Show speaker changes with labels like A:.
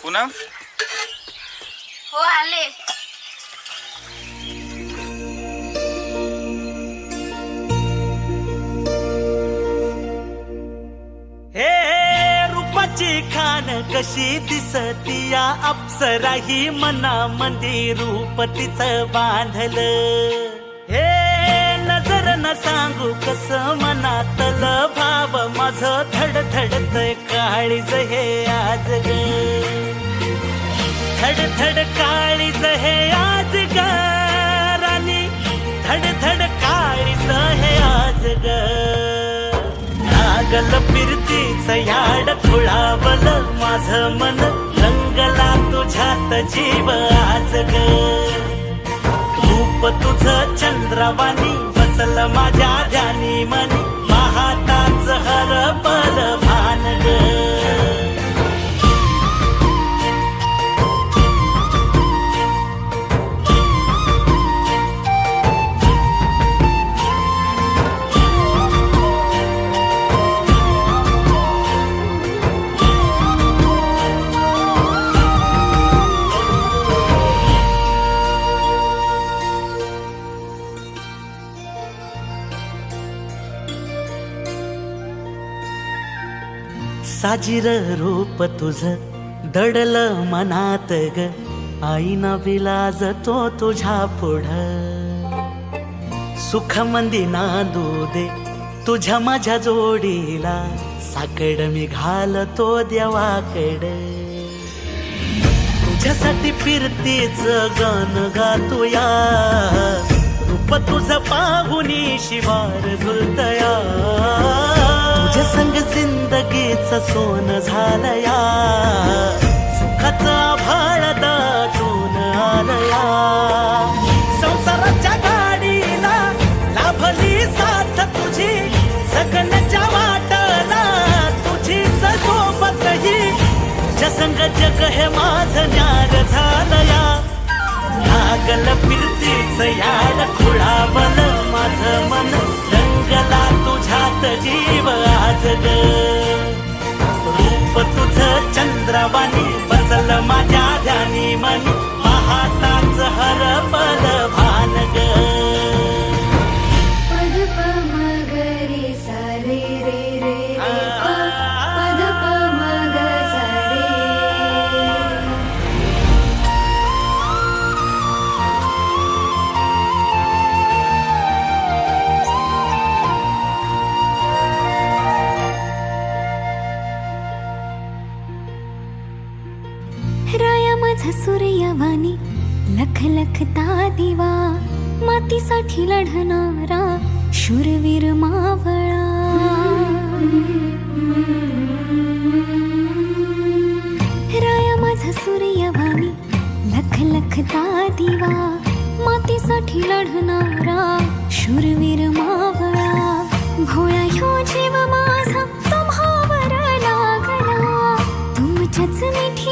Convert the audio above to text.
A: पूनम
B: हो आले.
C: हे रूपाची खान कशी दिसती या अप्सरा ही मनामंदी रूप तिचं बांधलं. हे नजर न सांगू कस मनातल भाव माझं धडधडतय काळीज हे आज ग. धडधड काळीज हे आज ग राणी, धडधड काळीज हे आज ग. लागल फिरतीच याड खुळावल माझं मन, रंगला तुझ्यात जीव आज ग. रूप तुझं चंद्रवाणी बसल माझ्या ध्यानी मनी, पाहताच हरपल भान ग. साजीर रूप तुझ दडल मनात ग, आईना विलाज तो तुझ्या पुढं. सुख मंदी नांदू दे तुझ्या माझ्या जोडीला, साकड मी घालतो देवाकड. तुझ्यासाठी फिरतीच गान गातोया, रूप तुझ पाहुनी शिवार झुलतया. तुझ्या संग जिंदगीच सोन झालया, सुखाचा भाळ दाटून आलया. संसाराच्या गाडीला लाभली साथ तुझी, जगण्याच्या वाटला तुझीच सोबत ही. तुझ्या संग जग हे माझं न्यार झालया. लागल फिरतीच याड खुळावल माझं मन, रंगला तुझ्यात जीव आज ग. रूप तुझं चंद्रवाणी बसल माझ्या ध्यानी मनी, पाहताच हरपल भान ग.
B: पद प म ग रे सा रे रे रे रे प, पद प म ग सा रे.
D: राया माझा सूर्यवाणी लख लखता दिवा, मातीसाठी लढणारा शूरवीर मावळा. राया माझा सूर्यवाणी लख लखता दिवा, मातीसाठी लढणारा शूरवीर मावळा. भोळा ह्यो जीव माझा तुम्हावर लागला, तुमच्याच मिठी